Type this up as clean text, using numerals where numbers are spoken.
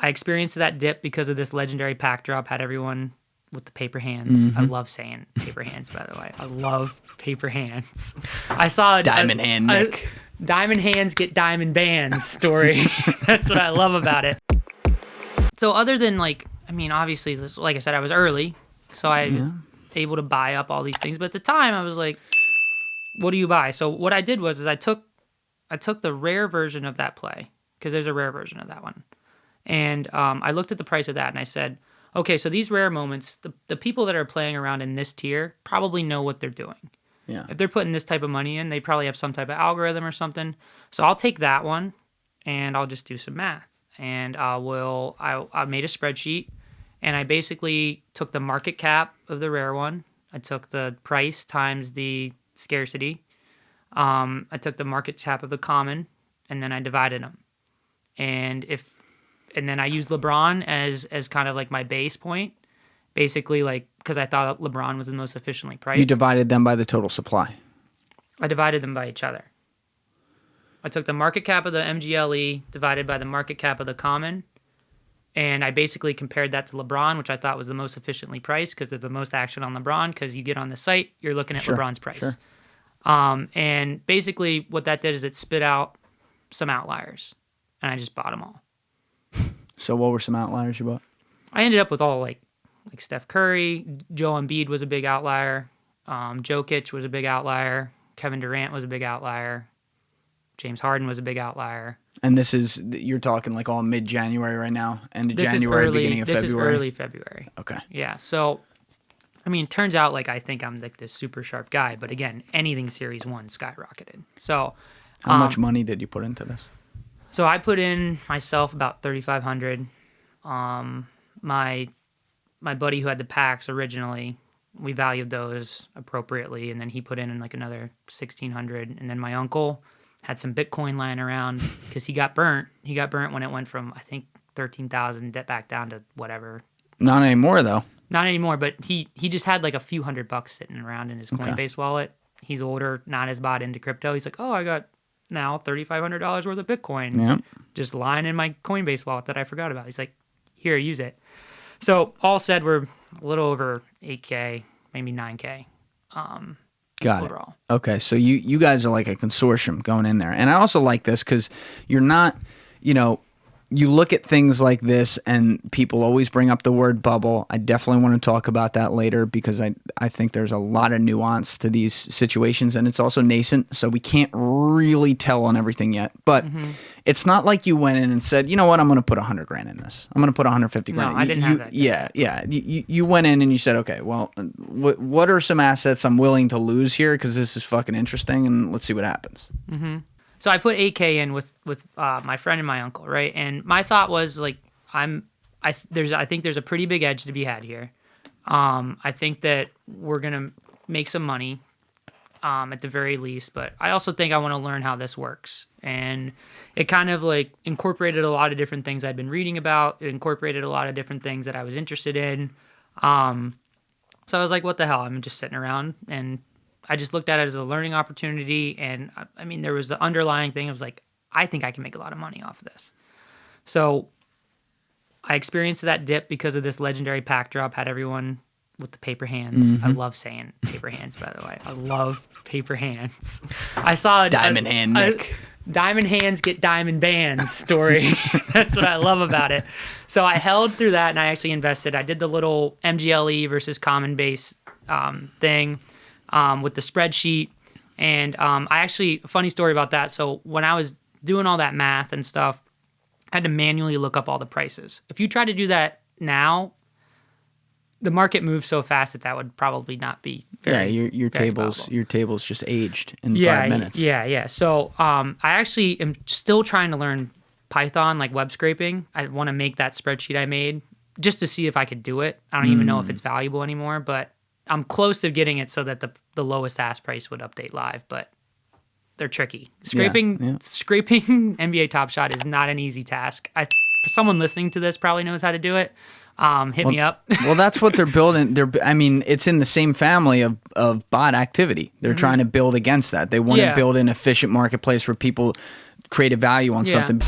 I experienced that dip because of this legendary pack drop, had everyone with the paper hands. I love saying paper hands, by the way. I love paper hands. I saw Diamond hand Nick. Diamond hands get diamond bands story. That's what I love about it. So other than like, I mean, obviously, like I said, I was early, so I was able to buy up all these things. But at the time, I was like, what do you buy? So what I did was I took the rare version of that play, because there's a rare version of that one. And I looked at the price of that and I said, okay, so these rare moments, the people that are playing around in this tier probably know what they're doing. Yeah. If they're putting this type of money in, they probably have some type of algorithm or something. So I'll take that one and I'll just do some math. And I made a spreadsheet and I basically took the market cap of the rare one. I took the price times the scarcity. I took the market cap of the common and then I divided them. And then I used LeBron as kind of like my base point, basically, like, because I thought LeBron was the most efficiently priced. You divided them by the total supply. I divided them by each other. I took the market cap of the MGLE divided by the market cap of the common, and I basically compared that to LeBron, which I thought was the most efficiently priced because there's the most action on LeBron, because you get on the site, you're looking at LeBron's price. Sure. And basically what that did is it spit out some outliers, and I just bought them all. So what were some outliers you bought? I ended up with all like Steph Curry, Joel Embiid was a big outlier, Jokic was a big outlier, Kevin Durant was a big outlier, James Harden was a big outlier. And you're talking like all mid-January right now, end of January, beginning of February? This is early February. Okay. Yeah, so, I mean, turns out like I think I'm like this super sharp guy, but again, anything Series 1 skyrocketed. So, how much money did you put into this? So I put in myself about $3,500. My buddy who had the packs originally, we valued those appropriately, and then he put in like another $1,600. And then my uncle had some Bitcoin lying around because he got burnt. He got burnt when it went from, I think, 13,000 back down to whatever. Not anymore though. Not anymore, but he just had like a few $100 sitting around in his Coinbase wallet. He's older, not as bought into crypto. He's like, oh, I got now $3,500 worth of Bitcoin just lying in my Coinbase wallet that I forgot about. He's like, here, use it. So all said, we're a little over 8K, maybe 9K. Got overall. It. Okay, so you guys are like a consortium going in there. And I also like this because you're not, you look at things like this and people always bring up the word bubble. I definitely want to talk about that later because I think there's a lot of nuance to these situations and it's also nascent, so we can't really tell on everything yet. But it's not like you went in and said, you know what, I'm going to put $100,000 in this. I'm going to put 150 grand. No, I didn't have that. Yeah. You went in and you said, okay, well, what are some assets I'm willing to lose here because this is fucking interesting and let's see what happens. So I put 8K in with my friend and my uncle, right? And my thought was like, I think there's a pretty big edge to be had here. I think that we're gonna make some money, at the very least. But I also think I want to learn how this works. And it kind of like incorporated a lot of different things I'd been reading about. It incorporated a lot of different things that I was interested in. So I was like, what the hell? I'm just sitting around and I just looked at it as a learning opportunity, and I mean, there was the underlying thing. I was like, I think I can make a lot of money off of this. So I experienced that dip because of this legendary pack drop, had everyone with the paper hands. I love saying paper hands, by the way. I love paper hands. I saw Diamond hand Nick. Diamond hands get diamond bands story. That's what I love about it. So I held through that, and I actually invested. I did the little MGLE versus common base thing. With the spreadsheet. And I actually, funny story about that. So when I was doing all that math and stuff, I had to manually look up all the prices. If you try to do that now, the market moves so fast that would probably not be very your very tables viable. Your tables just aged in 5 minutes. Yeah. So I actually am still trying to learn Python, like web scraping. I want to make that spreadsheet I made just to see if I could do it. I don't even know if it's valuable anymore, but I'm close to getting it so that the lowest ask price would update live, but they're tricky. Scraping NBA Top Shot is not an easy task. Someone listening to this probably knows how to do it. Hit me up. Well, that's what they're building. It's in the same family of bot activity. They're trying to build against that. They want to build an efficient marketplace where people create a value on something.